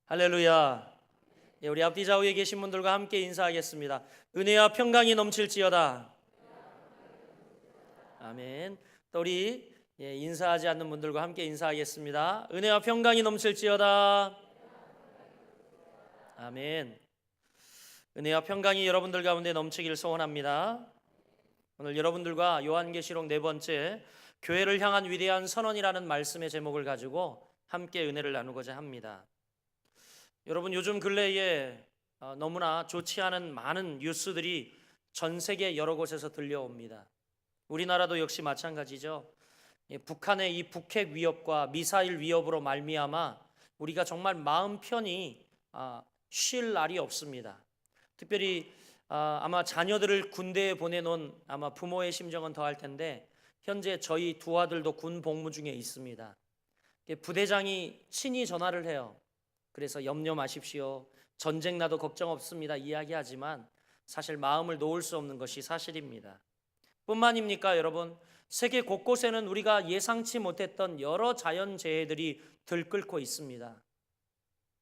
할렐루야. 우리 앞뒤 좌우에 계신 분들과 함께 인사하겠습니다. 은혜와 평강이 넘칠지어다. 아멘. 또 우리 인사하지 않는 분들과 함께 인사하겠습니다. 은혜와 평강이 넘칠지어다. 아멘. 은혜와 평강이 여러분들 가운데 넘치길 소원합니다. 오늘 여러분들과 요한계시록 4번째 교회를 향한 위대한 선언이라는 말씀의 제목을 가지고 함께 은혜를 나누고자 합니다. 여러분, 요즘 근래에 너무나 좋지 않은 많은 뉴스들이 전 세계 여러 곳에서 들려옵니다. 우리나라도 역시 마찬가지죠. 북한의 이 북핵 위협과 미사일 위협으로 말미암아 우리가 정말 마음 편히 쉴 날이 없습니다. 특별히 아마 자녀들을 군대에 보내놓은 아마 부모의 심정은 더할 텐데, 현재 저희 두 아들도 군 복무 중에 있습니다. 부대장이 친히 전화를 해요. 그래서 염려 마십시오, 전쟁 나도 걱정 없습니다 이야기하지만 사실 마음을 놓을 수 없는 것이 사실입니다. 뿐만입니까 여러분, 세계 곳곳에는 우리가 예상치 못했던 여러 자연재해들이 들끓고 있습니다.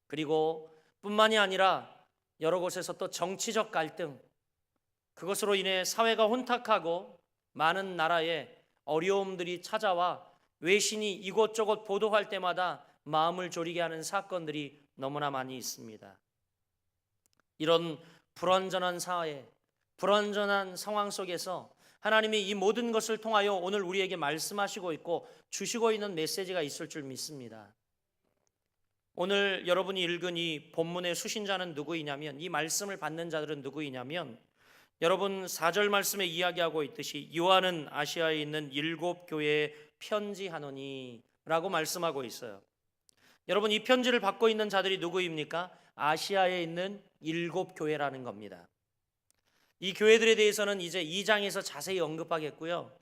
그리고 뿐만이 아니라 여러 곳에서 또 정치적 갈등, 그것으로 인해 사회가 혼탁하고 많은 나라에 어려움들이 찾아와 외신이 이곳저곳 보도할 때마다 마음을 졸이게 하는 사건들이 너무나 많이 있습니다. 이런 불완전한 사회, 불완전한 상황 속에서 하나님이 이 모든 것을 통하여 오늘 우리에게 말씀하시고 있고 주시고 있는 메시지가 있을 줄 믿습니다. 오늘 여러분이 읽은 이 본문의 수신자는 누구이냐면, 이 말씀을 받는 자들은 누구이냐면, 여러분 4절 말씀에 이야기하고 있듯이 요한은 아시아에 있는 7 교회에 편지하노니 라고 말씀하고 있어요. 여러분, 이 편지를 받고 있는 자들이 누구입니까? 아시아에 있는 7 교회라는 겁니다. 이 교회들에 대해서는 이제 2장에서 자세히 언급하겠고요.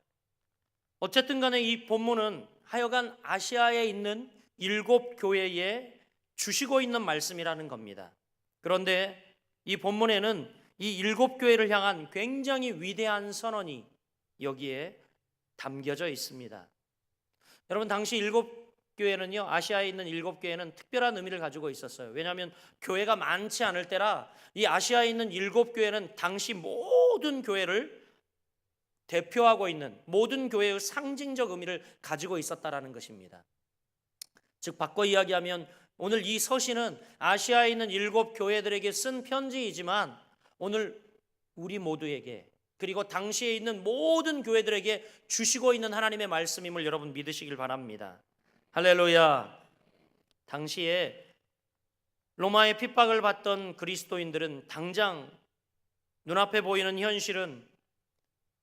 어쨌든 간에 이 본문은 하여간 아시아에 있는 7 교회에 주시고 있는 말씀이라는 겁니다. 그런데 이 본문에는 이 7 교회를 향한 굉장히 위대한 선언이 여기에 담겨져 있습니다. 여러분, 당시 7 교회는요, 아시아에 있는 7 교회는 특별한 의미를 가지고 있었어요. 왜냐하면 교회가 많지 않을 때라 이 아시아에 있는 7 교회는 당시 모든 교회를 대표하고 있는 모든 교회의 상징적 의미를 가지고 있었다라는 것입니다. 즉 바꿔 이야기하면 오늘 이 서신은 아시아에 있는 7 교회들에게 쓴 편지이지만 오늘 우리 모두에게, 그리고 당시에 있는 모든 교회들에게 주시고 있는 하나님의 말씀임을 여러분 믿으시길 바랍니다. 할렐루야. 당시에 로마의 핍박을 받던 그리스도인들은 당장 눈앞에 보이는 현실은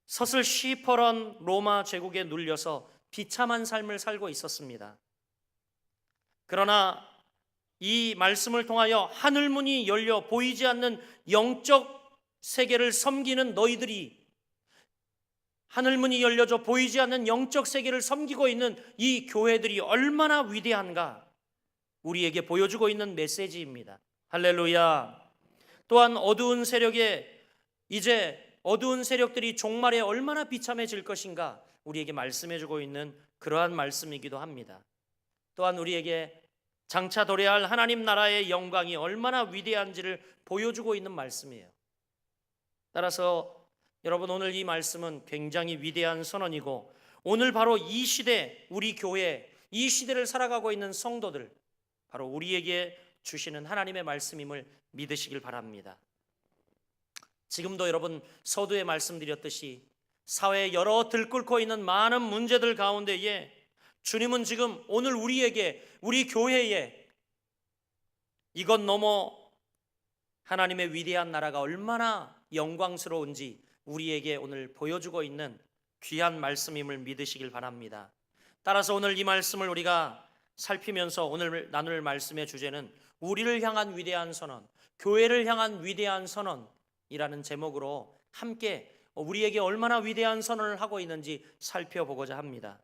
서슬 시퍼런 로마 제국에 눌려서 비참한 삶을 살고 있었습니다. 그러나 이 말씀을 통하여 하늘문이 열려 보이지 않는 영적 세계를 섬기는 너희들이, 하늘문이 열려져 보이지 않는 영적 세계를 섬기고 있는 이 교회들이 얼마나 위대한가 우리에게 보여주고 있는 메시지입니다. 할렐루야. 또한 어두운 세력들이 종말에 얼마나 비참해질 것인가 우리에게 말씀해주고 있는 그러한 말씀이기도 합니다. 또한 우리에게 장차 도래할 할 하나님 나라의 영광이 얼마나 위대한지를 보여주고 있는 말씀이에요. 따라서 여러분, 오늘 이 말씀은 굉장히 위대한 선언이고, 오늘 바로 이 시대, 우리 교회, 이 시대를 살아가고 있는 성도들, 바로 우리에게 주시는 하나님의 말씀임을 믿으시길 바랍니다. 지금도 여러분 서두에 말씀드렸듯이 사회에 여러 들끓고 있는 많은 문제들 가운데에 주님은 지금 오늘 우리에게, 우리 교회에 이것 넘어 하나님의 위대한 나라가 얼마나 영광스러운지 우리에게 오늘 보여주고 있는 귀한 말씀임을 믿으시길 바랍니다. 따라서 오늘 이 말씀을 우리가 살피면서 오늘 나눌 말씀의 주제는 우리를 향한 위대한 선언, 교회를 향한 위대한 선언이라는 제목으로 함께 우리에게 얼마나 위대한 선언을 하고 있는지 살펴보고자 합니다.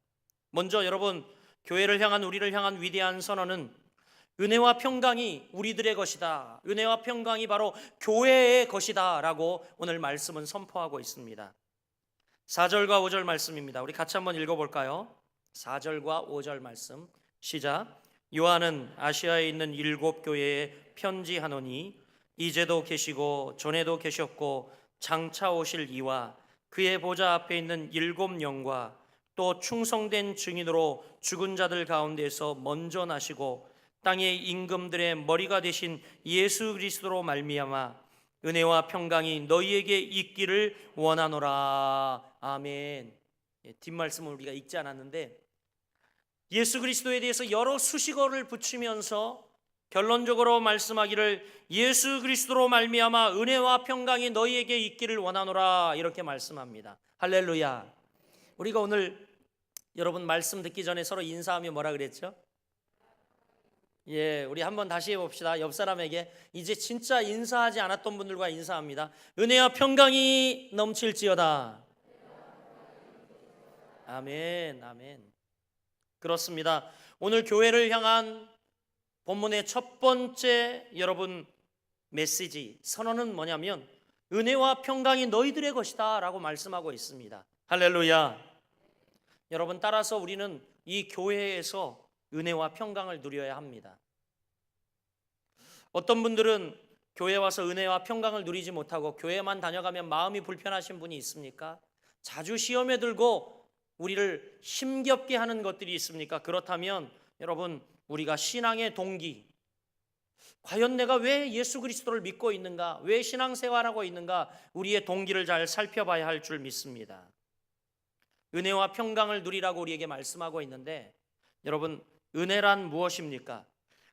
먼저 여러분, 교회를 향한, 우리를 향한 위대한 선언은 은혜와 평강이 우리들의 것이다, 은혜와 평강이 바로 교회의 것이다 라고 오늘 말씀은 선포하고 있습니다. 4절과 5절 말씀입니다. 우리 같이 한번 읽어볼까요? 4절과 5절 말씀 시작. 요한은 아시아에 있는 7교회에 편지하노니 이제도 계시고 전에도 계셨고 장차 오실 이와 그의 보좌 앞에 있는 7영과 또 충성된 증인으로 죽은 자들 가운데서 먼저 나시고 땅의 임금들의 머리가 되신 예수 그리스도로 말미암아 은혜와 평강이 너희에게 있기를 원하노라. 아멘. 뒷말씀을 우리가 읽지 않았는데 예수 그리스도에 대해서 여러 수식어를 붙이면서 결론적으로 말씀하기를 예수 그리스도로 말미암아 은혜와 평강이 너희에게 있기를 원하노라 이렇게 말씀합니다. 할렐루야. 우리가 오늘 여러분 말씀 듣기 전에 서로 인사하며 뭐라 그랬죠? 우리 한번 다시 해봅시다. 옆 사람에게 이제 진짜 인사하지 않았던 분들과 인사합니다. 은혜와 평강이 넘칠지어다. 아멘, 아멘. 그렇습니다. 오늘 교회를 향한 본문의 첫 번째 여러분 메시지 선언은 뭐냐면 은혜와 평강이 너희들의 것이다 라고 말씀하고 있습니다. 할렐루야. 여러분 따라서 우리는 이 교회에서 은혜와 평강을 누려야 합니다. 어떤 분들은 교회 와서 은혜와 평강을 누리지 못하고 교회만 다녀가면 마음이 불편하신 분이 있습니까? 자주 시험에 들고 우리를 힘겹게 하는 것들이 있습니까? 그렇다면 여러분 우리가 신앙의 동기, 과연 내가 왜 예수 그리스도를 믿고 있는가? 왜 신앙생활하고 있는가? 우리의 동기를 잘 살펴봐야 할 줄 믿습니다. 은혜와 평강을 누리라고 우리에게 말씀하고 있는데 여러분 은혜란 무엇입니까?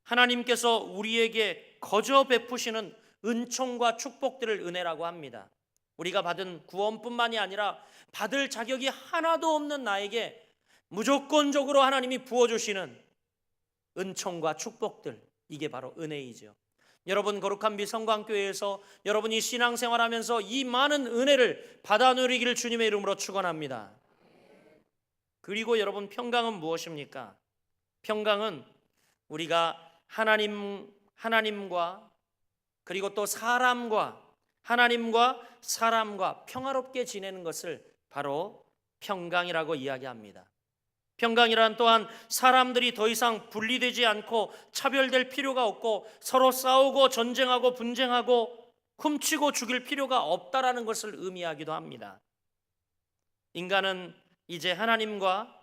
하나님께서 우리에게 거저 베푸시는 은총과 축복들을 은혜라고 합니다. 우리가 받은 구원뿐만이 아니라 받을 자격이 하나도 없는 나에게 무조건적으로 하나님이 부어주시는 은총과 축복들, 이게 바로 은혜이죠. 여러분 거룩한 비성광교회에서 여러분이 신앙생활하면서 이 많은 은혜를 받아 누리기를 주님의 이름으로 축원합니다. 그리고 여러분 평강은 무엇입니까? 평강은 우리가 하나님과 그리고 또 하나님과 사람과 평화롭게 지내는 것을 바로 평강이라고 이야기합니다. 평강이란 또한 사람들이 더 이상 분리되지 않고 차별될 필요가 없고 서로 싸우고 전쟁하고 분쟁하고 훔치고 죽일 필요가 없다라는 것을 의미하기도 합니다. 인간은 이제 하나님과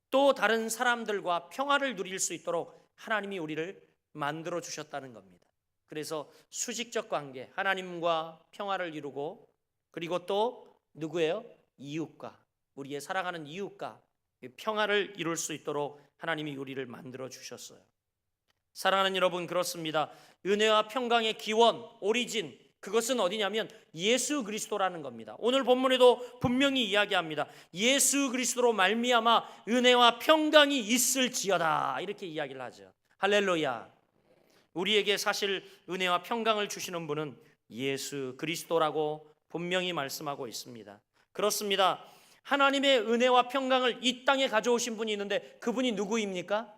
또 다른 사람들과 평화를 누릴 수 있도록 하나님이 우리를 만들어 주셨다는 겁니다. 그래서 수직적 관계, 하나님과 평화를 이루고 그리고 또 누구예요? 이웃과, 우리의 사랑하는 이웃과 평화를 이룰 수 있도록 하나님이 우리를 만들어 주셨어요. 사랑하는 여러분, 그렇습니다. 은혜와 평강의 기원, 오리진, 그것은 어디냐면 예수 그리스도라는 겁니다. 오늘 본문에도 분명히 이야기합니다. 예수 그리스도로 말미암아 은혜와 평강이 있을지어다 이렇게 이야기를 하죠. 할렐루야. 우리에게 사실 은혜와 평강을 주시는 분은 예수 그리스도라고 분명히 말씀하고 있습니다. 그렇습니다. 하나님의 은혜와 평강을 이 땅에 가져오신 분이 있는데 그분이 누구입니까?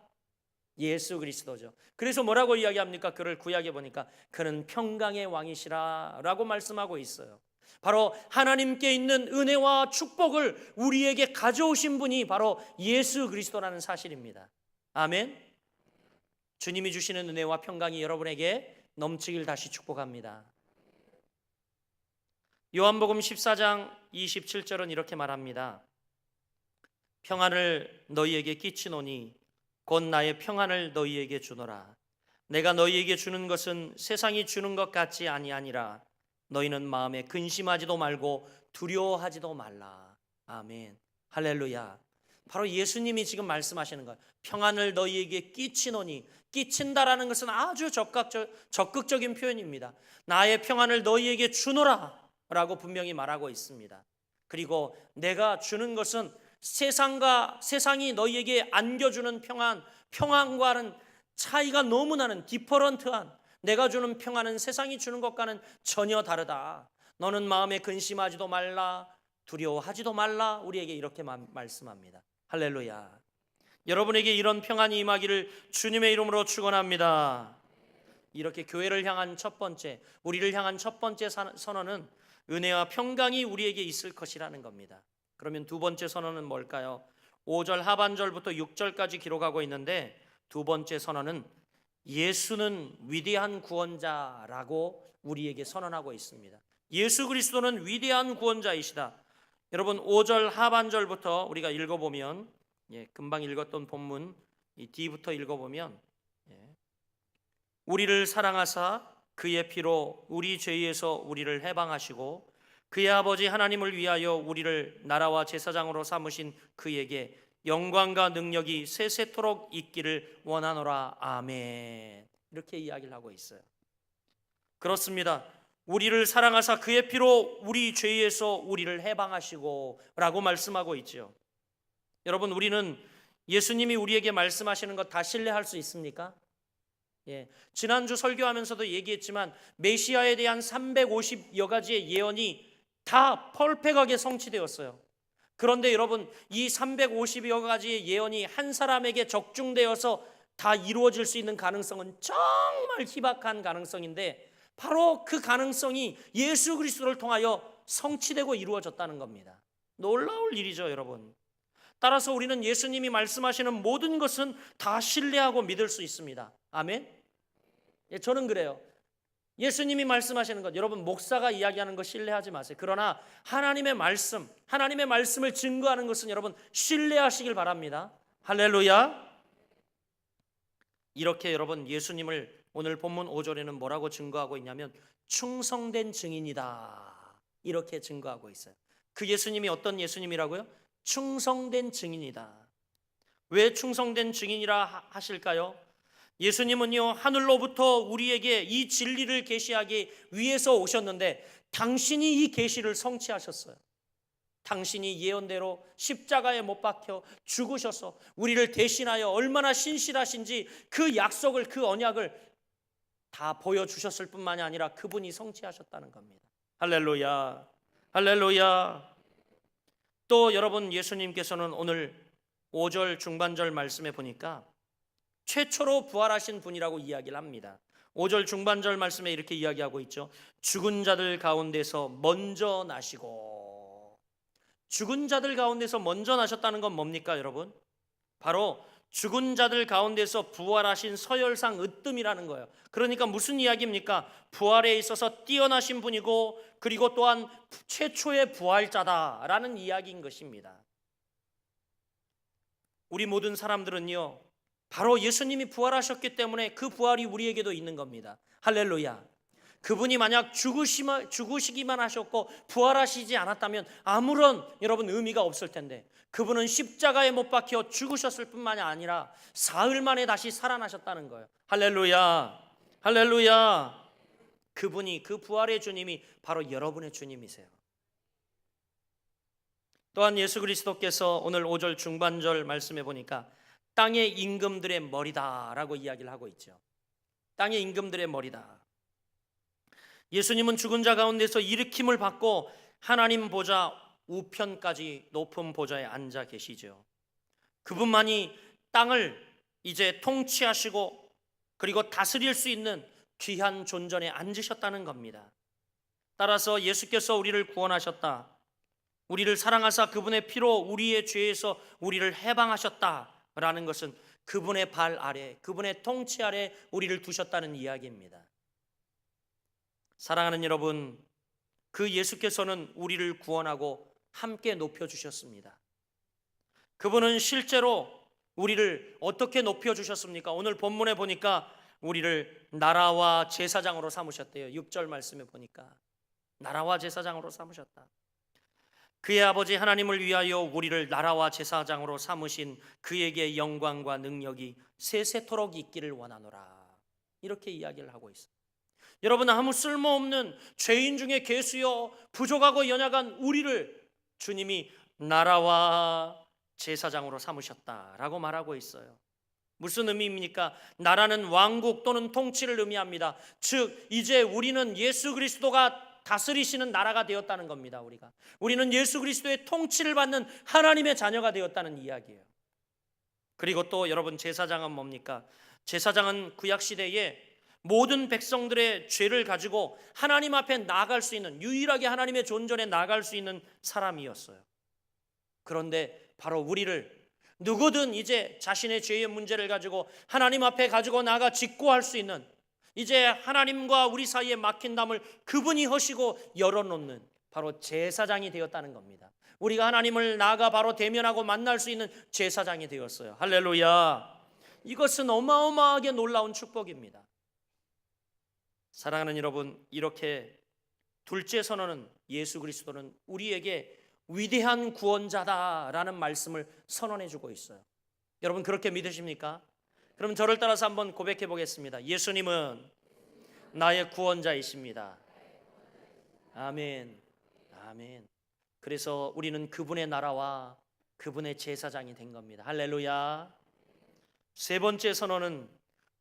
예수 그리스도죠. 그래서 뭐라고 이야기합니까? 그를 구약에 보니까 그는 평강의 왕이시라 라고 말씀하고 있어요. 바로 하나님께 있는 은혜와 축복을 우리에게 가져오신 분이 바로 예수 그리스도라는 사실입니다. 아멘. 주님이 주시는 은혜와 평강이 여러분에게 넘치길 다시 축복합니다. 요한복음 14장 27절은 이렇게 말합니다. 평안을 너희에게 끼치노니 곧 나의 평안을 너희에게 주노라. 내가 너희에게 주는 것은 세상이 주는 것 같지 아니하니라. 너희는 마음에 근심하지도 말고 두려워하지도 말라. 아멘. 할렐루야. 바로 예수님이 지금 말씀하시는 거예요. 평안을 너희에게 끼치노니, 끼친다라는 것은 아주 적극적인 표현입니다. 나의 평안을 너희에게 주노라 라고 분명히 말하고 있습니다. 그리고 내가 주는 것은 세상이 너희에게 안겨주는 평안과는 차이가 너무 나는 디퍼런트한, 내가 주는 평안은 세상이 주는 것과는 전혀 다르다. 너는 마음에 근심하지도 말라, 두려워하지도 말라. 우리에게 이렇게 말씀합니다. 할렐루야. 여러분에게 이런 평안이 임하기를 주님의 이름으로 축원합니다. 이렇게 교회를 향한 첫 번째, 우리를 향한 첫 번째 선언은 은혜와 평강이 우리에게 있을 것이라는 겁니다. 그러면 두 번째 선언은 뭘까요? 5절 하반절부터 6절까지 기록하고 있는데 두 번째 선언은 예수는 위대한 구원자라고 우리에게 선언하고 있습니다. 예수 그리스도는 위대한 구원자이시다. 여러분 5절 하반절부터 우리가 읽어보면 금방 읽었던 본문 이 D부터 읽어보면 우리를 사랑하사 그의 피로 우리 죄에서 우리를 해방하시고 그의 아버지 하나님을 위하여 우리를 나라와 제사장으로 삼으신 그에게 영광과 능력이 세세토록 있기를 원하노라. 아멘. 이렇게 이야기를 하고 있어요. 그렇습니다. 우리를 사랑하사 그의 피로 우리 죄에서 우리를 해방하시고 라고 말씀하고 있죠. 여러분 우리는 예수님이 우리에게 말씀하시는 것 다 신뢰할 수 있습니까? 지난주 설교하면서도 얘기했지만 메시아에 대한 350여 가지의 예언이 다 퍼펙트하게 성취되었어요. 그런데 여러분 이 350여 가지의 예언이 한 사람에게 적중되어서 다 이루어질 수 있는 가능성은 정말 희박한 가능성인데 바로 그 가능성이 예수 그리스도를 통하여 성취되고 이루어졌다는 겁니다. 놀라울 일이죠, 여러분. 따라서 우리는 예수님이 말씀하시는 모든 것은 다 신뢰하고 믿을 수 있습니다. 아멘. 저는 그래요. 예수님이 말씀하시는 것, 여러분 목사가 이야기하는 것 신뢰하지 마세요. 그러나 하나님의 말씀, 하나님의 말씀을 증거하는 것은 여러분 신뢰하시길 바랍니다. 할렐루야. 이렇게 여러분 예수님을 오늘 본문 5절에는 뭐라고 증거하고 있냐면 충성된 증인이다, 이렇게 증거하고 있어요. 그 예수님이 어떤 예수님이라고요? 충성된 증인이다. 왜 충성된 증인이라 하실까요? 예수님은요 하늘로부터 우리에게 이 진리를 계시하기 위해서 오셨는데 당신이 이 계시를 성취하셨어요. 당신이 예언대로 십자가에 못 박혀 죽으셔서 우리를 대신하여 얼마나 신실하신지 그 약속을, 그 언약을 다 보여주셨을 뿐만이 아니라 그분이 성취하셨다는 겁니다. 할렐루야, 할렐루야. 또 여러분 예수님께서는 오늘 5절 중반절 말씀에 보니까 최초로 부활하신 분이라고 이야기를 합니다. 5절 중반절 말씀에 이렇게 이야기하고 있죠. 죽은 자들 가운데서 먼저 나시고. 죽은 자들 가운데서 먼저 나셨다는 건 뭡니까 여러분? 바로 죽은 자들 가운데서 부활하신 서열상 으뜸이라는 거예요. 그러니까 무슨 이야기입니까? 부활에 있어서 뛰어나신 분이고 그리고 또한 최초의 부활자다라는 이야기인 것입니다. 우리 모든 사람들은요 바로 예수님이 부활하셨기 때문에 그 부활이 우리에게도 있는 겁니다. 할렐루야. 그분이 만약 죽으시기만 하셨고 부활하시지 않았다면 아무런 여러분 의미가 없을 텐데 그분은 십자가에 못 박혀 죽으셨을 뿐만이 아니라 사흘 만에 다시 살아나셨다는 거예요. 할렐루야, 할렐루야. 그분이, 그 부활의 주님이 바로 여러분의 주님이세요. 또한 예수 그리스도께서 오늘 5절 중반절 말씀해 보니까 땅의 임금들의 머리다라고 이야기를 하고 있죠. 땅의 임금들의 머리다. 예수님은 죽은 자 가운데서 일으킴을 받고 하나님 보좌 우편까지 높은 보좌에 앉아 계시죠. 그분만이 땅을 이제 통치하시고 그리고 다스릴 수 있는 귀한 존전에 앉으셨다는 겁니다. 따라서 예수께서 우리를 구원하셨다, 우리를 사랑하사 그분의 피로 우리의 죄에서 우리를 해방하셨다라는 것은 그분의 발 아래, 그분의 통치 아래 우리를 두셨다는 이야기입니다. 사랑하는 여러분, 그 예수께서는 우리를 구원하고 함께 높여주셨습니다. 그분은 실제로 우리를 어떻게 높여주셨습니까? 오늘 본문에 보니까 우리를 나라와 제사장으로 삼으셨대요. 6절 말씀에 보니까 나라와 제사장으로 삼으셨다. 그의 아버지 하나님을 위하여 우리를 나라와 제사장으로 삼으신 그에게 영광과 능력이 세세토록 있기를 원하노라. 이렇게 이야기를 하고 있습니다. 여러분, 아무 쓸모없는 죄인 중에 괴수여 부족하고 연약한 우리를 주님이 나라와 제사장으로 삼으셨다라고 말하고 있어요. 무슨 의미입니까? 나라는 왕국 또는 통치를 의미합니다. 즉 이제 우리는 예수 그리스도가 다스리시는 나라가 되었다는 겁니다. 우리는 예수 그리스도의 통치를 받는 하나님의 자녀가 되었다는 이야기예요. 그리고 또 여러분, 제사장은 뭡니까? 제사장은 구약 시대에 모든 백성들의 죄를 가지고 하나님 앞에 나아갈 수 있는, 유일하게 하나님의 존전에 나아갈 수 있는 사람이었어요. 그런데 바로 우리를 누구든 이제 자신의 죄의 문제를 가지고 하나님 앞에 가지고 나가 직고할 수 있는, 이제 하나님과 우리 사이에 막힌 담을 그분이 허시고 열어놓는 바로 제사장이 되었다는 겁니다. 우리가 하나님을 나아가 바로 대면하고 만날 수 있는 제사장이 되었어요. 할렐루야. 이것은 어마어마하게 놀라운 축복입니다. 사랑하는 여러분, 이렇게 둘째 선언은 예수 그리스도는 우리에게 위대한 구원자다라는 말씀을 선언해 주고 있어요. 여러분 그렇게 믿으십니까? 그럼 저를 따라서 한번 고백해 보겠습니다. 예수님은 나의 구원자이십니다. 아멘. 아멘. 그래서 우리는 그분의 나라와 그분의 제사장이 된 겁니다. 할렐루야. 세 번째 선언은,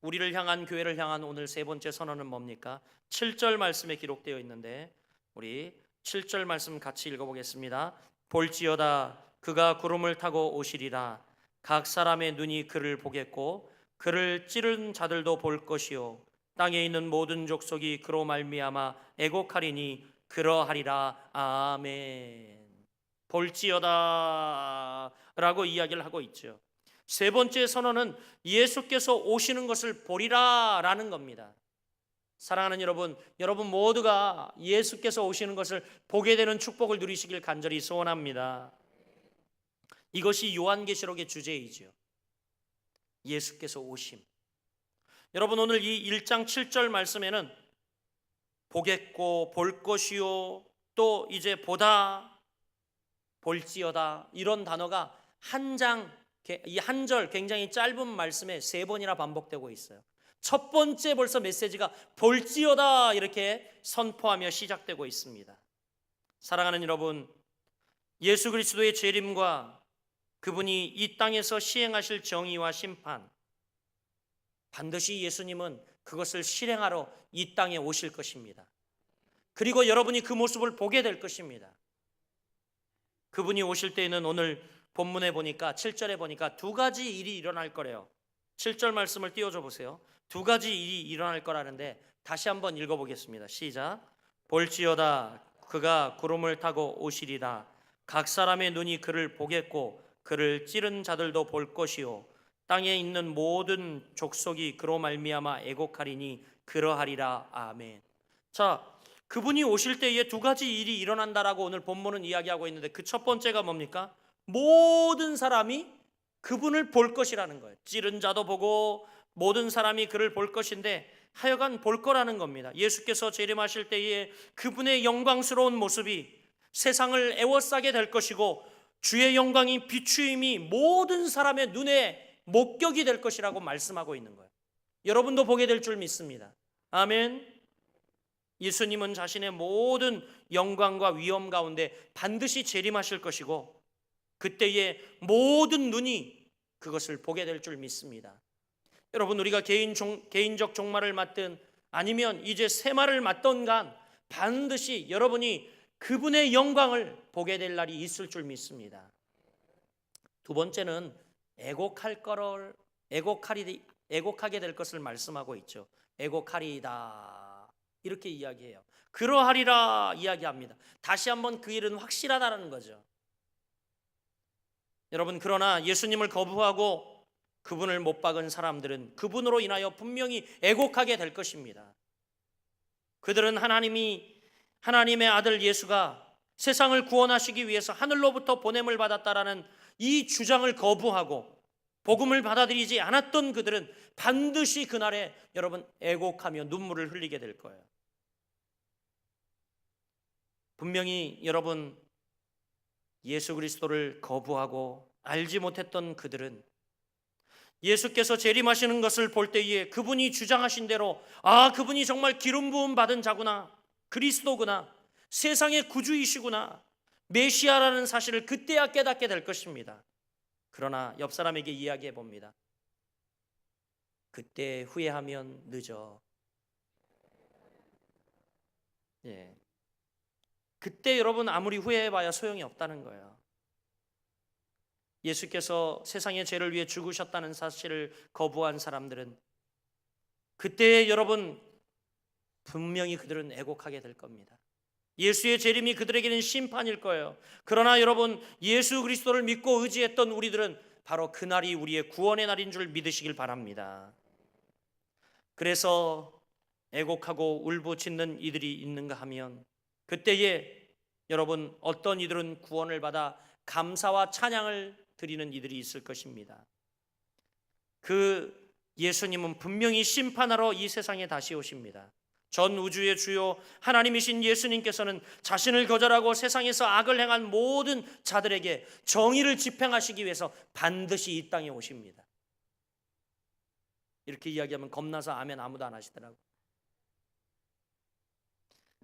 우리를 향한, 교회를 향한 오늘 세 번째 선언은 뭡니까? 7절 말씀에 기록되어 있는데 우리 7절 말씀 같이 읽어보겠습니다. 볼지어다 그가 구름을 타고 오시리라. 각 사람의 눈이 그를 보겠고 그를 찌른 자들도 볼 것이요 땅에 있는 모든 족속이 그로 말미암아 애곡하리니 그러하리라. 아멘. 볼지어다 라고 이야기를 하고 있죠. 세 번째 선언은 예수께서 오시는 것을 보리라 라는 겁니다. 사랑하는 여러분, 여러분 모두가 예수께서 오시는 것을 보게 되는 축복을 누리시길 간절히 소원합니다. 이것이 요한계시록의 주제이죠. 예수께서 오심. 여러분 오늘 이 1장 7절 말씀에는 보겠고 볼 것이요 또 이제 보다 볼지어다 이런 단어가 이 한 절 굉장히 짧은 말씀에 세 번이나 반복되고 있어요. 첫 번째 벌써 메시지가 볼지어다 이렇게 선포하며 시작되고 있습니다. 사랑하는 여러분, 예수 그리스도의 재림과 그분이 이 땅에서 시행하실 정의와 심판, 반드시 예수님은 그것을 실행하러 이 땅에 오실 것입니다. 그리고 여러분이 그 모습을 보게 될 것입니다. 그분이 오실 때에는 오늘 본문에 보니까 7절에 보니까 두 가지 일이 일어날 거래요. 7절 말씀을 띄워줘 보세요. 두 가지 일이 일어날 거라는데 다시 한번 읽어보겠습니다. 시작. 볼지어다 그가 구름을 타고 오시리라. 각 사람의 눈이 그를 보겠고 그를 찌른 자들도 볼 것이요 땅에 있는 모든 족속이 그로 말미암아 애곡하리니 그러하리라. 아멘. 자, 그분이 오실 때에 두 가지 일이 일어난다라고 오늘 본문은 이야기하고 있는데 그 첫 번째가 뭡니까? 모든 사람이 그분을 볼 것이라는 거예요. 찌른 자도 보고 모든 사람이 그를 볼 것인데 하여간 볼 거라는 겁니다. 예수께서 재림하실 때에 그분의 영광스러운 모습이 세상을 에워싸게 될 것이고 주의 영광이 비추임이 모든 사람의 눈에 목격이 될 것이라고 말씀하고 있는 거예요. 여러분도 보게 될 줄 믿습니다. 아멘. 예수님은 자신의 모든 영광과 위엄 가운데 반드시 재림하실 것이고 그때에 모든 눈이 그것을 보게 될 줄 믿습니다. 여러분 우리가 개인적 종말을 맞든 아니면 이제 세마를 맞던 간 반드시 여러분이 그분의 영광을 보게 될 날이 있을 줄 믿습니다. 두 번째는 애곡하게 될 것을 말씀하고 있죠. 애곡하리이다 이렇게 이야기해요. 그러하리라 이야기합니다. 다시 한번 그 일은 확실하다는 거죠. 여러분 그러나 예수님을 거부하고 그분을 못 박은 사람들은 그분으로 인하여 분명히 애곡하게 될 것입니다. 그들은 하나님의 아들 예수가 세상을 구원하시기 위해서 하늘로부터 보냄을 받았다라는 이 주장을 거부하고 복음을 받아들이지 않았던 그들은 반드시 그날에 여러분 애곡하며 눈물을 흘리게 될 거예요. 분명히 여러분 예수 그리스도를 거부하고 알지 못했던 그들은 예수께서 재림하시는 것을 볼 때에 그분이 주장하신 대로 그분이 정말 기름 부음 받은 자구나, 그리스도구나, 세상의 구주이시구나, 메시아라는 사실을 그때야 깨닫게 될 것입니다. 그러나 옆 사람에게 이야기해 봅니다. 그때 후회하면 늦어. 예. 그때 여러분 아무리 후회해봐야 소용이 없다는 거예요. 예수께서 세상의 죄를 위해 죽으셨다는 사실을 거부한 사람들은 그때 여러분 분명히 그들은 애곡하게 될 겁니다. 예수의 재림이 그들에게는 심판일 거예요. 그러나 여러분 예수 그리스도를 믿고 의지했던 우리들은 바로 그날이 우리의 구원의 날인 줄 믿으시길 바랍니다. 그래서 애곡하고 울부짖는 이들이 있는가 하면 그때에 여러분 어떤 이들은 구원을 받아 감사와 찬양을 드리는 이들이 있을 것입니다. 그 예수님은 분명히 심판하러 이 세상에 다시 오십니다. 전 우주의 주요 하나님이신 예수님께서는 자신을 거절하고 세상에서 악을 행한 모든 자들에게 정의를 집행하시기 위해서 반드시 이 땅에 오십니다. 이렇게 이야기하면 겁나서 아멘 아무도 안 하시더라고요.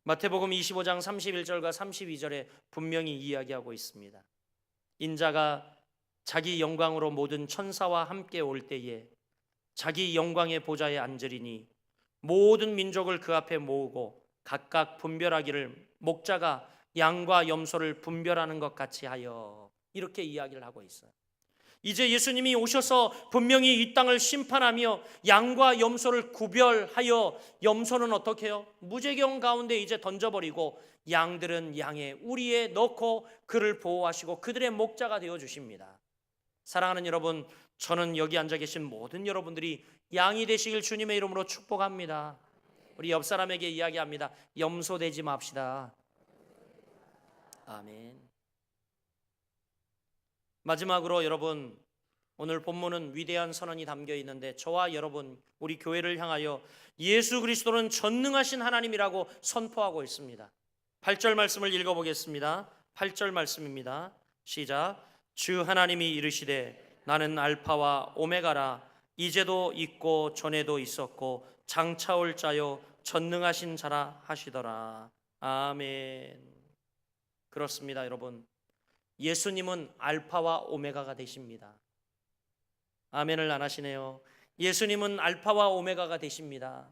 마태복음 25장 31절과 32절에 분명히 이야기하고 있습니다. 인자가 자기 영광으로 모든 천사와 함께 올 때에 자기 영광의 보좌에 앉으리니 모든 민족을 그 앞에 모으고 각각 분별하기를 목자가 양과 염소를 분별하는 것 같이 하여, 이렇게 이야기를 하고 있어요. 이제 예수님이 오셔서 분명히 이 땅을 심판하며 양과 염소를 구별하여, 염소는 어떻게 해요? 무제경 가운데 이제 던져버리고 양들은 양의 우리에 넣고 그를 보호하시고 그들의 목자가 되어주십니다. 사랑하는 여러분, 저는 여기 앉아 계신 모든 여러분들이 양이 되시길 주님의 이름으로 축복합니다. 우리 옆 사람에게 이야기합니다. 염소 되지 맙시다. 아멘. 마지막으로 여러분, 오늘 본문은 위대한 선언이 담겨 있는데 저와 여러분, 우리 교회를 향하여 예수 그리스도는 전능하신 하나님이라고 선포하고 있습니다. 8절 말씀을 읽어보겠습니다. 8절 말씀입니다. 시작. 주 하나님이 이르시되 나는 알파와 오메가라. 이제도 있고 전에도 있었고 장차 올 자요 전능하신 자라 하시더라. 아멘. 그렇습니다. 여러분, 예수님은 알파와 오메가가 되십니다. 아멘을 안 하시네요. 예수님은 알파와 오메가가 되십니다.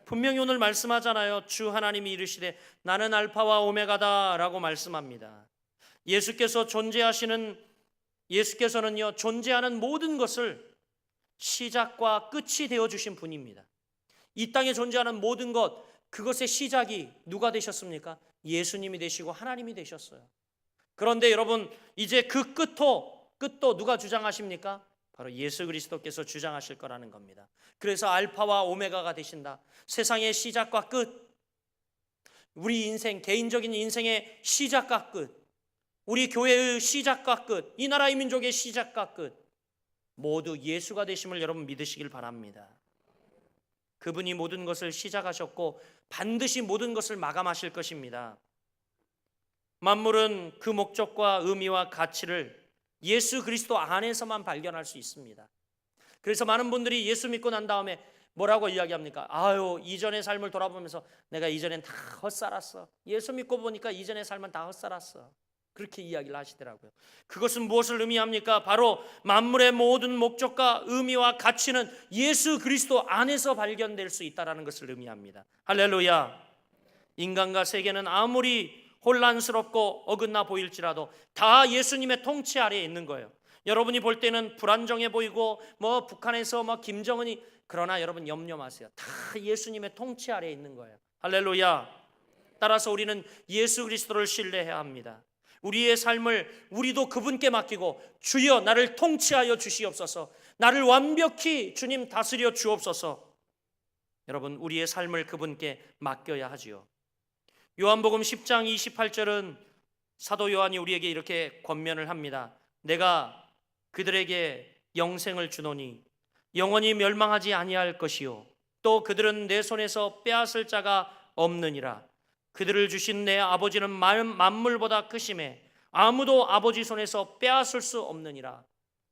분명히 오늘 말씀하잖아요. 주 하나님이 이르시되 나는 알파와 오메가다 라고 말씀합니다. 예수께서는요 존재하는 모든 것을 시작과 끝이 되어주신 분입니다. 이 땅에 존재하는 모든 것, 그것의 시작이 누가 되셨습니까? 예수님이 되시고 하나님이 되셨어요. 그런데 여러분, 이제 그 끝도 누가 주장하십니까? 바로 예수 그리스도께서 주장하실 거라는 겁니다. 그래서 알파와 오메가가 되신다. 세상의 시작과 끝, 우리 인생, 개인적인 인생의 시작과 끝, 우리 교회의 시작과 끝, 이 나라의 민족의 시작과 끝, 모두 예수가 되심을 여러분 믿으시길 바랍니다. 그분이 모든 것을 시작하셨고 반드시 모든 것을 마감하실 것입니다. 만물은 그 목적과 의미와 가치를 예수 그리스도 안에서만 발견할 수 있습니다. 그래서 많은 분들이 예수 믿고 난 다음에 뭐라고 이야기합니까? 아유, 이전의 삶을 돌아보면서 내가 이전엔 다 헛살았어. 예수 믿고 보니까 이전의 삶은 다 헛살았어. 그렇게 이야기를 하시더라고요. 그것은 무엇을 의미합니까? 바로 만물의 모든 목적과 의미와 가치는 예수 그리스도 안에서 발견될 수 있다는 것을 의미합니다. 할렐루야. 인간과 세계는 아무리 혼란스럽고 어긋나 보일지라도 다 예수님의 통치 아래에 있는 거예요. 여러분이 볼 때는 불안정해 보이고 북한에서 김정은이, 그러나 여러분 염려 마세요. 다 예수님의 통치 아래에 있는 거예요. 할렐루야. 따라서 우리는 예수 그리스도를 신뢰해야 합니다. 우리의 삶을 우리도 그분께 맡기고 주여 나를 통치하여 주시옵소서, 나를 완벽히 주님 다스려 주옵소서. 여러분, 우리의 삶을 그분께 맡겨야 하지요. 요한복음 10장 28절은 사도 요한이 우리에게 이렇게 권면을 합니다. 내가 그들에게 영생을 주노니 영원히 멸망하지 아니할 것이요 또 그들은 내 손에서 빼앗을 자가 없느니라. 그들을 주신 내 아버지는 만물보다 크심에 아무도 아버지 손에서 빼앗을 수 없느니라.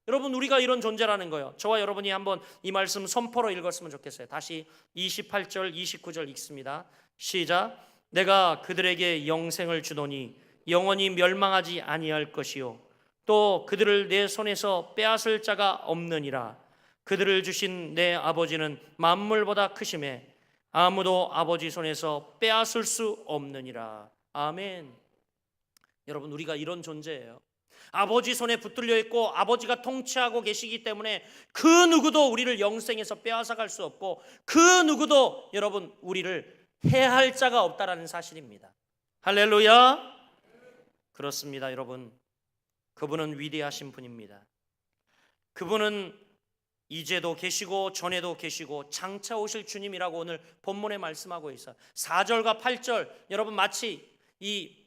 여러분, 우리가 이런 존재라는 거예요. 저와 여러분이 한번 이 말씀 선포로 읽었으면 좋겠어요. 다시 28절 29절 읽습니다. 시작. 내가 그들에게 영생을 주노니 영원히 멸망하지 아니할 것이요 또 그들을 내 손에서 빼앗을 자가 없느니라. 그들을 주신 내 아버지는 만물보다 크심에 아무도 아버지 손에서 빼앗을 수 없느니라. 아멘. 여러분, 우리가 이런 존재예요. 아버지 손에 붙들려 있고 아버지가 통치하고 계시기 때문에 그 누구도 우리를 영생에서 빼앗아갈 수 없고 그 누구도 여러분 우리를 해할 자가 없다라는 사실입니다. 할렐루야. 그렇습니다. 여러분, 그분은 위대하신 분입니다. 그분은 이제도 계시고 전에도 계시고 장차 오실 주님이라고 오늘 본문에 말씀하고 있어요. 4절과 8절 여러분 마치 이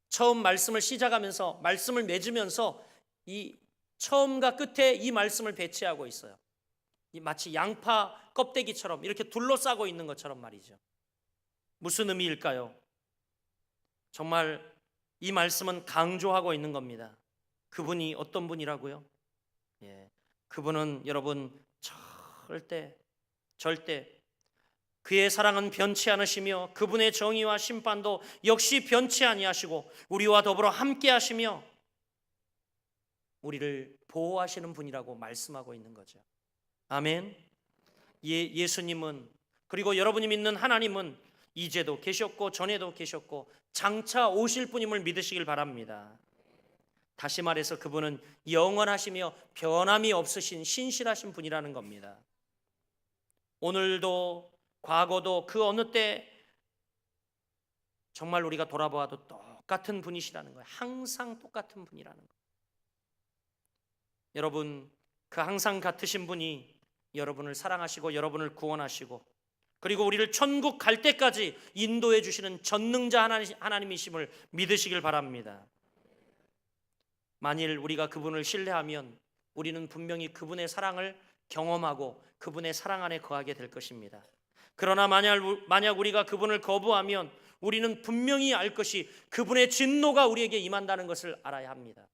처음 말씀을 시작하면서 말씀을 맺으면서 이 처음과 끝에 이 말씀을 배치하고 있어요. 이 마치 양파 껍데기처럼 이렇게 둘러싸고 있는 것처럼 말이죠. 무슨 의미일까요? 정말 이 말씀은 강조하고 있는 겁니다. 그분이 어떤 분이라고요? 그분은 여러분 절대 그의 사랑은 변치 않으시며 그분의 정의와 심판도 역시 변치 아니하시고 우리와 더불어 함께 하시며 우리를 보호하시는 분이라고 말씀하고 있는 거죠. 아멘. 예수님은, 그리고 여러분이 믿는 하나님은 이제도 계셨고 전에도 계셨고 장차 오실 분임을 믿으시길 바랍니다. 다시 말해서 그분은 영원하시며 변함이 없으신 신실하신 분이라는 겁니다. 오늘도 과거도 그 어느 때 정말 우리가 돌아보아도 똑같은 분이시라는 거예요. 항상 똑같은 분이라는 거예요. 여러분, 그 항상 같으신 분이 여러분을 사랑하시고 여러분을 구원하시고 그리고 우리를 천국 갈 때까지 인도해 주시는 전능자 하나님이심을 믿으시길 바랍니다. 만일 우리가 그분을 신뢰하면 우리는 분명히 그분의 사랑을 경험하고 그분의 사랑 안에 거하게 될 것입니다. 그러나 만약 우리가 그분을 거부하면 우리는 분명히 알 것이 그분의 진노가 우리에게 임한다는 것을 알아야 합니다.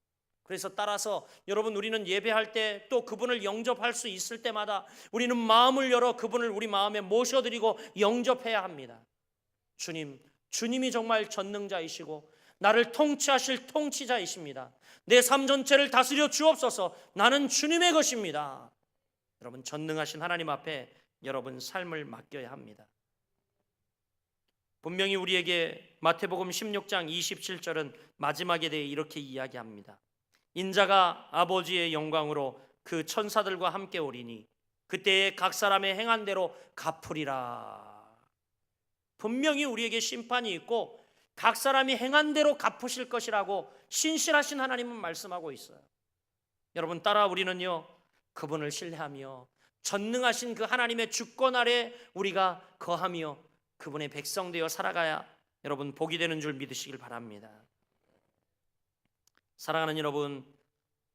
그래서 따라서 여러분, 우리는 예배할 때 또 그분을 영접할 수 있을 때마다 우리는 마음을 열어 그분을 우리 마음에 모셔드리고 영접해야 합니다. 주님이 정말 전능자이시고 나를 통치하실 통치자이십니다. 내 삶 전체를 다스려 주옵소서. 나는 주님의 것입니다. 여러분, 전능하신 하나님 앞에 여러분 삶을 맡겨야 합니다. 분명히 우리에게 마태복음 16장 27절은 마지막에 대해 이렇게 이야기합니다. 인자가 아버지의 영광으로 그 천사들과 함께 오리니 그때에 각 사람의 행한 대로 갚으리라. 분명히 우리에게 심판이 있고 각 사람이 행한 대로 갚으실 것이라고 신실하신 하나님은 말씀하고 있어요. 여러분, 따라 우리는요 그분을 신뢰하며 전능하신 그 하나님의 주권 아래 우리가 거하며 그분의 백성 되어 살아가야 여러분 복이 되는 줄 믿으시길 바랍니다. 사랑하는 여러분,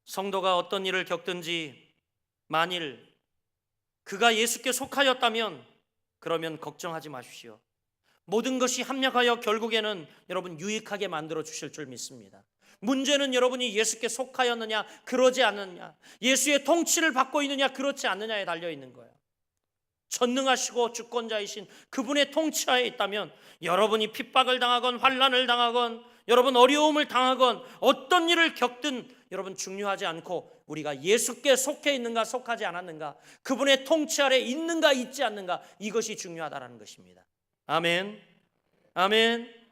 성도가 어떤 일을 겪든지 만일 그가 예수께 속하였다면 그러면 걱정하지 마십시오. 모든 것이 합력하여 결국에는 여러분 유익하게 만들어 주실 줄 믿습니다. 문제는 여러분이 예수께 속하였느냐 그러지 않느냐, 예수의 통치를 받고 있느냐 그렇지 않느냐에 달려 있는 거예요. 전능하시고 주권자이신 그분의 통치하에 있다면 여러분이 핍박을 당하건 환난을 당하건 여러분 어려움을 당하건 어떤 일을 겪든 여러분 중요하지 않고 우리가 예수께 속해 있는가 속하지 않았는가, 그분의 통치 아래 있는가 있지 않는가, 이것이 중요하다는 것입니다. 아멘. 아멘.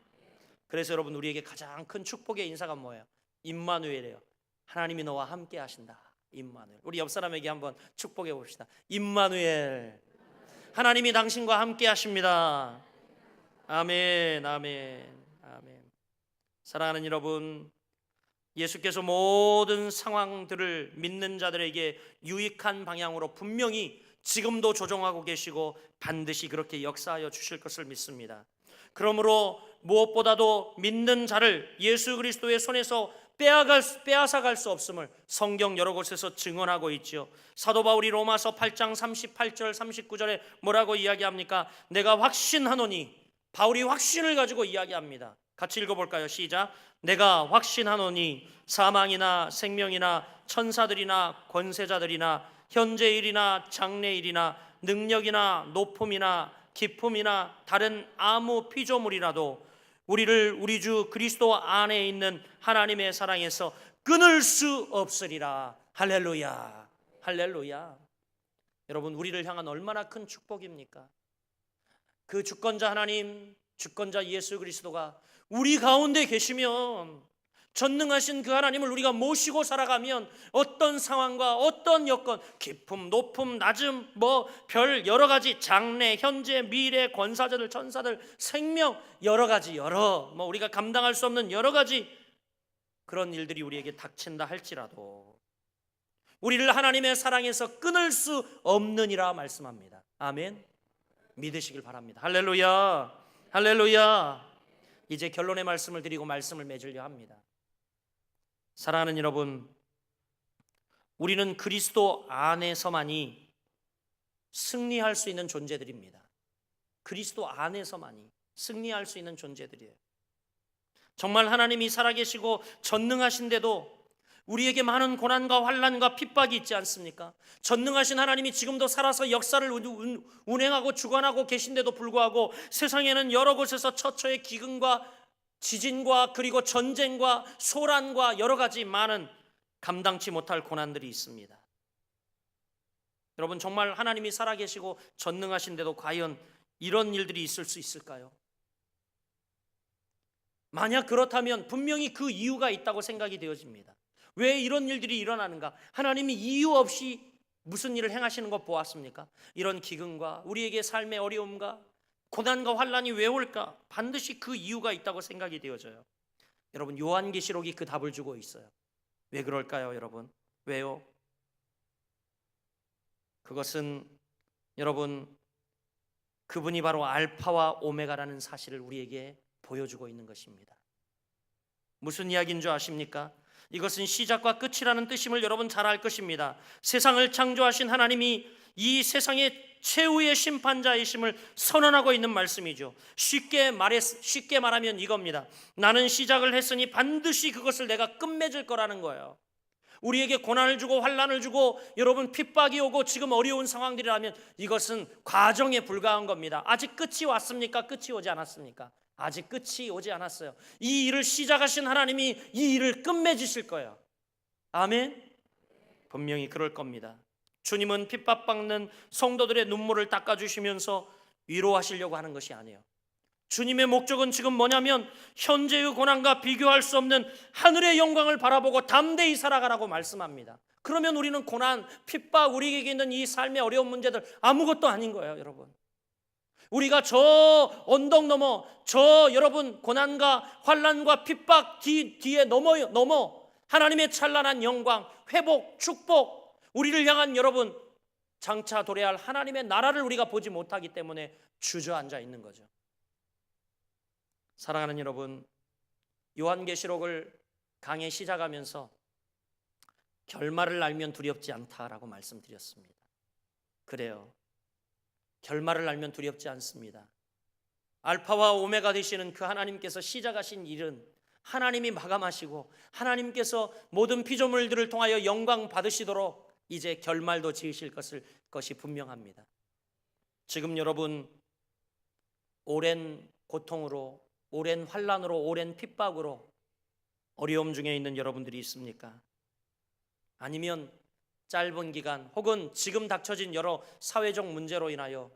그래서 여러분, 우리에게 가장 큰 축복의 인사가 뭐예요? 임마누엘이에요. 하나님이 너와 함께 하신다. 임마누엘. 우리 옆 사람에게 한번 축복해 봅시다. 임마누엘. 하나님이 당신과 함께 하십니다. 아멘. 아멘. 아멘. 사랑하는 여러분, 예수께서 모든 상황들을 믿는 자들에게 유익한 방향으로 분명히 지금도 조정하고 계시고 반드시 그렇게 역사하여 주실 것을 믿습니다. 그러므로 무엇보다도 믿는 자를 예수 그리스도의 손에서 빼앗아갈 수 없음을 성경 여러 곳에서 증언하고 있지요. 사도 바울이 로마서 8장 38절 39절에 뭐라고 이야기합니까? 내가 확신하노니, 바울이 확신을 가지고 이야기합니다. 같이 읽어볼까요? 시작. 내가 확신하노니 사망이나 생명이나 천사들이나 권세자들이나 현재일이나 장래일이나 능력이나 높음이나 기품이나 다른 아무 피조물이라도 우리를 우리 주 그리스도 안에 있는 하나님의 사랑에서 끊을 수 없으리라. 할렐루야. 할렐루야. 여러분, 우리를 향한 얼마나 큰 축복입니까? 그 주권자 하나님, 주권자 예수 그리스도가 우리 가운데 계시면, 전능하신 그 하나님을 우리가 모시고 살아가면 어떤 상황과 어떤 여건, 기품, 높음, 낮음, 별 여러 가지, 장래, 현재, 미래, 권사자들, 천사들, 생명, 여러 가지, 우리가 감당할 수 없는 여러 가지 그런 일들이 우리에게 닥친다 할지라도 우리를 하나님의 사랑에서 끊을 수 없느니라 말씀합니다. 아멘. 믿으시길 바랍니다. 할렐루야, 할렐루야. 이제 결론의 말씀을 드리고 말씀을 맺으려 합니다. 사랑하는 여러분, 우리는 그리스도 안에서만이 승리할 수 있는 존재들입니다. 그리스도 안에서만이 승리할 수 있는 존재들이에요. 정말 하나님이 살아계시고 전능하신데도 우리에게 많은 고난과 환난과 핍박이 있지 않습니까? 전능하신 하나님이 지금도 살아서 역사를 운행하고 주관하고 계신데도 불구하고 세상에는 여러 곳에서 처처의 기근과 지진과 그리고 전쟁과 소란과 여러 가지 많은 감당치 못할 고난들이 있습니다. 여러분, 정말 하나님이 살아계시고 전능하신데도 과연 이런 일들이 있을 수 있을까요? 만약 그렇다면 분명히 그 이유가 있다고 생각이 되어집니다. 왜 이런 일들이 일어나는가? 하나님이 이유 없이 무슨 일을 행하시는 것 보았습니까? 이런 기근과 우리에게 삶의 어려움과 고난과 환난이 왜 올까? 반드시 그 이유가 있다고 생각이 되어져요. 여러분, 요한계시록이 그 답을 주고 있어요. 왜 그럴까요, 여러분? 왜요? 그것은 여러분, 그분이 바로 알파와 오메가라는 사실을 우리에게 보여주고 있는 것입니다. 무슨 이야기인 줄 아십니까? 이것은 시작과 끝이라는 뜻임을 여러분 잘 알 것입니다. 세상을 창조하신 하나님이 이 세상의 최후의 심판자이심을 선언하고 있는 말씀이죠. 쉽게 말하면 이겁니다. 나는 시작을 했으니 반드시 그것을 내가 끝맺을 거라는 거예요. 우리에게 고난을 주고 환난을 주고 여러분 핍박이 오고 지금 어려운 상황들이라면 이것은 과정에 불과한 겁니다. 아직 끝이 왔습니까? 끝이 오지 않았습니까? 아직 끝이 오지 않았어요. 이 일을 시작하신 하나님이 이 일을 끝맺으실 거예요. 아멘. 분명히 그럴 겁니다. 주님은 핍박받는 성도들의 눈물을 닦아주시면서 위로하시려고 하는 것이 아니에요. 주님의 목적은 지금 뭐냐면 현재의 고난과 비교할 수 없는 하늘의 영광을 바라보고 담대히 살아가라고 말씀합니다. 그러면 우리는 고난, 핍박, 우리에게 있는 이 삶의 어려운 문제들 아무것도 아닌 거예요, 여러분. 우리가 저 언덕 넘어, 저 여러분 고난과 환난과 핍박 뒤에 넘어 하나님의 찬란한 영광, 회복, 축복, 우리를 향한 여러분 장차 도래할 하나님의 나라를 우리가 보지 못하기 때문에 주저앉아 있는 거죠. 사랑하는 여러분, 요한계시록을 강의 시작하면서 결말을 알면 두렵지 않다라고 말씀드렸습니다. 그래요. 결말을 알면 두렵지 않습니다. 알파와 오메가 되시는 그 하나님께서 시작하신 일은 하나님이 마감하시고 하나님께서 모든 피조물들을 통하여 영광 받으시도록 이제 결말도 지으실 것이 분명합니다. 지금 여러분 오랜 고통으로, 오랜 환난으로, 오랜 핍박으로 어려움 중에 있는 여러분들이 있습니까? 아니면 짧은 기간 혹은 지금 닥쳐진 여러 사회적 문제로 인하여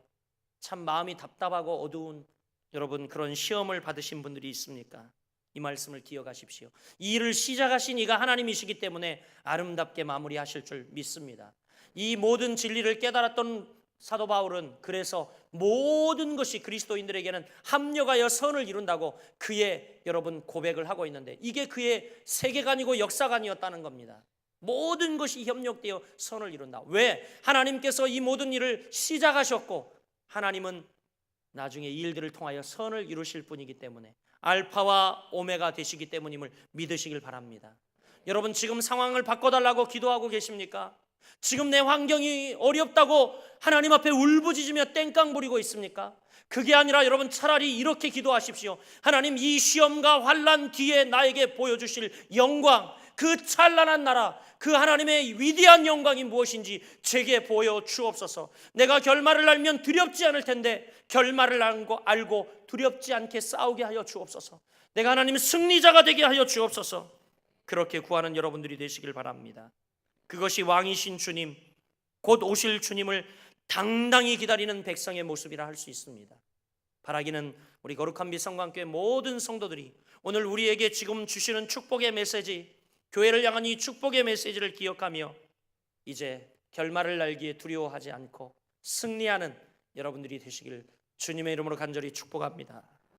참 마음이 답답하고 어두운 여러분 그런 시험을 받으신 분들이 있습니까? 이 말씀을 기억하십시오. 이 일을 시작하신 이가 하나님이시기 때문에 아름답게 마무리하실 줄 믿습니다. 이 모든 진리를 깨달았던 사도 바울은 그래서 모든 것이 그리스도인들에게는 합력하여 선을 이룬다고 그의 여러분 고백을 하고 있는데 이게 그의 세계관이고 역사관이었다는 겁니다. 모든 것이 협력되어 선을 이룬다. 왜? 하나님께서 이 모든 일을 시작하셨고 하나님은 나중에 이 일들을 통하여 선을 이루실 분이기 때문에 알파와 오메가 되시기 때문임을 믿으시길 바랍니다. 여러분 지금 상황을 바꿔달라고 기도하고 계십니까? 지금 내 환경이 어렵다고 하나님 앞에 울부짖으며 땡깡 부리고 있습니까? 그게 아니라 여러분 차라리 이렇게 기도하십시오. 하나님 이 시험과 환난 뒤에 나에게 보여주실 영광, 그 찬란한 나라, 그 하나님의 위대한 영광이 무엇인지 제게 보여 주옵소서. 내가 결말을 알면 두렵지 않을 텐데 결말을 알고 두렵지 않게 싸우게 하여 주옵소서. 내가 하나님 승리자가 되게 하여 주옵소서. 그렇게 구하는 여러분들이 되시길 바랍니다. 그것이 왕이신 주님, 곧 오실 주님을 당당히 기다리는 백성의 모습이라 할 수 있습니다. 바라기는 우리 거룩한 빛 성광교회 모든 성도들이 오늘 우리에게 지금 주시는 축복의 메시지, 교회를 향한 이 축복의 메시지를 기억하며 이제 결말을 알기에 두려워하지 않고 승리하는 여러분들이 되시길 주님의 이름으로 간절히 축복합니다.